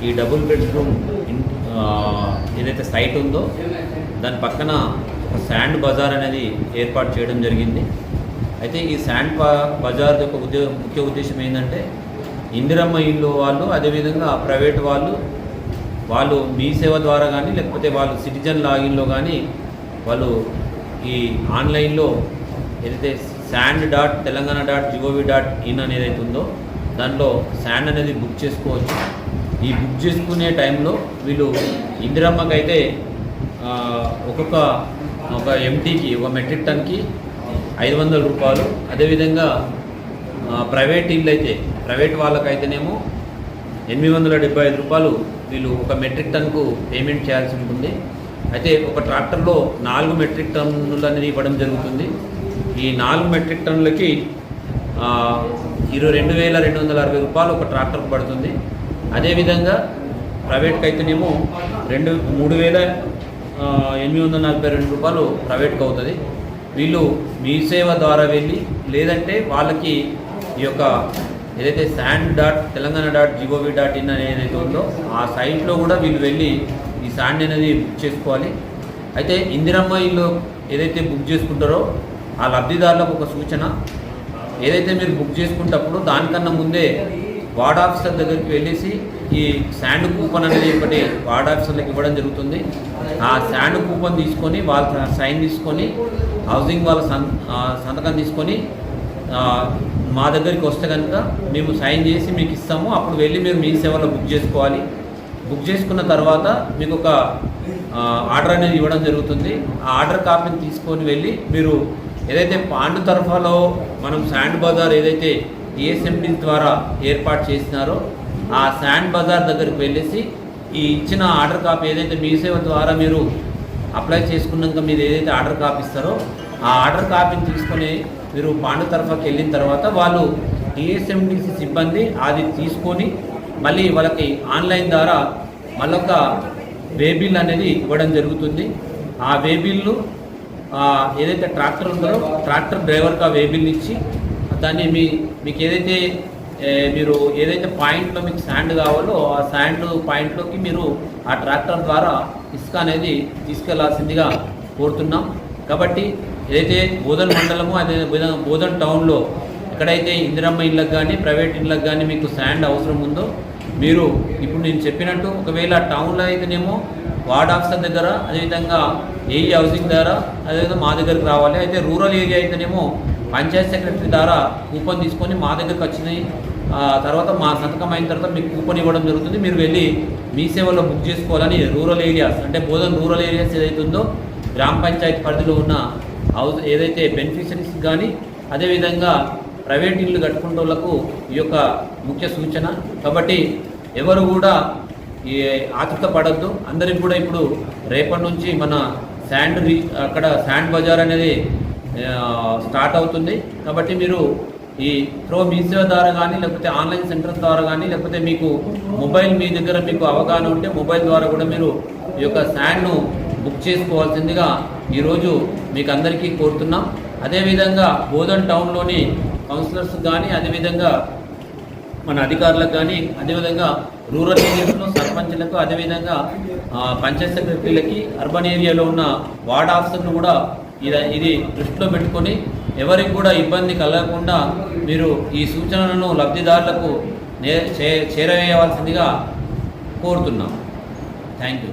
ఈ double bedroom ఏదైతే site ఉందో దాని పక్కన శాండ్ బజార్ అనేది ఏర్పాటు చేయడం జరిగింది. అయితే ఈ శాండ్ బజార్ యొక్క ముఖ్య ఉద్దేశం ఏంటంటే ఇందిరమ్మ ఇల్లు వాళ్ళు, అదేవిధంగా ప్రైవేట్ వాళ్ళు మీ సేవ ద్వారా కానీ లేకపోతే వాళ్ళు సిటిజన్ లాగిన్లో కానీ వాళ్ళు ఈ ఆన్లైన్లో ఏదైతే sand.telangana.gov.in అనేది అయితే ఉందో దాంట్లో శాండ్ అనేది బుక్ చేసుకోవచ్చు. ఈ బుక్ చేసుకునే టైంలో వీళ్ళు ఇందిరమ్మకి అయితే ఒక ఎంటీకి ఒక మెట్రిక్ టన్కి 500 రూపాయలు, అదేవిధంగా ప్రైవేట్ వాళ్ళకైతేనేమో 875 రూపాయలు వీళ్ళు ఒక మెట్రిక్ టన్కు పేమెంట్ చేయాల్సి ఉంటుంది. అయితే ఒక ట్రాక్టర్లో 4 మెట్రిక్ టన్నులు అనేది ఇవ్వడం జరుగుతుంది. ఈ 4 మెట్రిక్ టన్నులకి 22,260 రూపాయలు ఒక ట్రాక్టర్కు పడుతుంది. అదేవిధంగా ప్రైవేట్కి అయితేనేమో 3,842 రూపాయలు ప్రైవేట్కి అవుతుంది. వీళ్ళు మీ సేవ ద్వారా వెళ్ళి లేదంటే వాళ్ళకి ఈ యొక్క ఏదైతే sand.telangana.gov.in అనేది ఉందో ఆ సైట్లో కూడా వీళ్ళు వెళ్ళి ఈ శాండ్ అనేది బుక్ చేసుకోవాలి. అయితే ఇందిరమ్మ ఇల్లు ఏదైతే బుక్ చేసుకుంటారో ఆ లబ్ధిదారులకు ఒక సూచన, ఏదైతే మీరు బుక్ చేసుకున్నప్పుడు దానికన్నా ముందే వార్డ్ ఆఫీసర్ దగ్గరికి వెళ్ళేసి ఈ శాండ్ కూపన్ అనేది ఒకటి వార్డ్ ఆఫీసర్లకు ఇవ్వడం జరుగుతుంది. ఆ శాండ్ కూపన్ తీసుకొని వాళ్ళ సైన్ తీసుకొని హౌసింగ్ వాళ్ళ సంతకం తీసుకొని మా దగ్గరికి వస్తే కనుక మేము సైన్ చేసి మీకు ఇస్తాము. అప్పుడు వెళ్ళి మీరు మీ సేవలో బుక్ చేసుకోవాలి. బుక్ చేసుకున్న తర్వాత మీకు ఒక ఆర్డర్ అనేది ఇవ్వడం జరుగుతుంది. ఆ ఆర్డర్ కాపీని తీసుకొని వెళ్ళి మీరు ఏదైతే పాండు తరఫాలో మనం శాండ్ బజార్ ఏదైతే ESMD ద్వారా ఏర్పాటు చేసినారో ఆ శాండ్ బజార్ దగ్గరికి వెళ్ళేసి ఈ ఇచ్చిన ఆర్డర్ కాపీ ఏదైతే మీ సేవ ద్వారా మీరు అప్లై చేసుకున్నాక మీరు ఏదైతే ఆర్డర్ కాపీ ఇస్తారో ఆ ఆర్డర్ కాపీని తీసుకొని మీరు పాండు తరఫాకి వెళ్ళిన తర్వాత వాళ్ళు ESMDC సిబ్బంది అది తీసుకొని మళ్ళీ వాళ్ళకి ఆన్లైన్ ద్వారా మళ్ళొక వే బిల్ అనేది ఇవ్వడం జరుగుతుంది. ఆ వే బిల్లు ఏదైతే ట్రాక్టర్ ఉందో ట్రాక్టర్ డ్రైవర్కి ఆ వే బిల్ ఇచ్చి దాన్ని మీకు ఏదైతే మీరు ఏదైతే పాయింట్లో మీకు శాండ్ కావాలో ఆ శాండ్ పాయింట్లోకి మీరు ఆ ట్రాక్టర్ ద్వారా ఇసుక అనేది తీసుకెళ్లాల్సిందిగా కోరుతున్నాం. కాబట్టి ఏదైతే బోధన్ మండలము అదే బోధన్ టౌన్లో ఎక్కడైతే ఇందిరమ్మ ఇళ్ళకి కానీ ప్రైవేట్ ఇళ్ళకి కానీ మీకు శాండ్ అవసరం ఉందో మీరు ఇప్పుడు నేను చెప్పినట్టు ఒకవేళ టౌన్లో అయితేనేమో వార్డ్ ఆఫీసర్ దగ్గర, అదేవిధంగా ఏఈ హౌసింగ్ ద్వారా, అదేవిధంగా మా దగ్గరకు రావాలి. అయితే రూరల్ ఏరియా అయితేనేమో పంచాయత్ సెక్రటరీ ద్వారా కూపన్ తీసుకొని మా దగ్గరకు వచ్చినాయి తర్వాత మా సంతకం అయిన తర్వాత మీకు కూపన్ ఇవ్వడం జరుగుతుంది. మీరు వెళ్ళి మీ సేవలో బుక్ చేసుకోవాలని రూరల్ ఏరియాస్ అంటే బోధన్ రూరల్ ఏరియాస్ ఏదైతే ఉందో గ్రామ పంచాయతీ పరిధిలో ఉన్న హౌస్ ఏదైతే బెనిఫిషరీస్ కానీ అదేవిధంగా ప్రైవేట్ ఇల్లు కట్టుకునే వాళ్ళకు ఈ యొక్క ముఖ్య సూచన. కాబట్టి ఎవరు కూడా ఈ ఆతృత పడద్దు. అందరికి కూడా ఇప్పుడు రేపటి నుంచి మన అక్కడ శాండ్ బజార్ అనేది స్టార్ట్ అవుతుంది. కాబట్టి మీరు ఈ మీ సేవ ద్వారా కానీ లేకపోతే ఆన్లైన్ సెంటర్ ద్వారా కానీ లేకపోతే మీకు మొబైల్ మీ దగ్గర మీకు అవగాహన ఉంటే మొబైల్ ద్వారా కూడా మీరు ఈ యొక్క శాండ్ను బుక్ చేసుకోవాల్సిందిగా ఈరోజు మీకు అందరికీ కోరుతున్నాం. అదేవిధంగా బోధన్ టౌన్లోని కౌన్సిలర్స్ కానీ అదేవిధంగా మన అధికారులకు కానీ అదేవిధంగా రూరల్ ఏరియాస్లో సర్పంచ్లకు అదేవిధంగా పంచాయత్ సెక్రటరీలకి అర్బన్ ఏరియాలో ఉన్న వార్డ్ ఆఫీసర్లు కూడా ఇది దృష్టిలో పెట్టుకొని ఎవరికి కూడా ఇబ్బంది కలగకుండా మీరు ఈ సూచనలను లబ్ధిదారులకు చేరవేయవలసిందిగా కోరుతున్నాం. Thank you.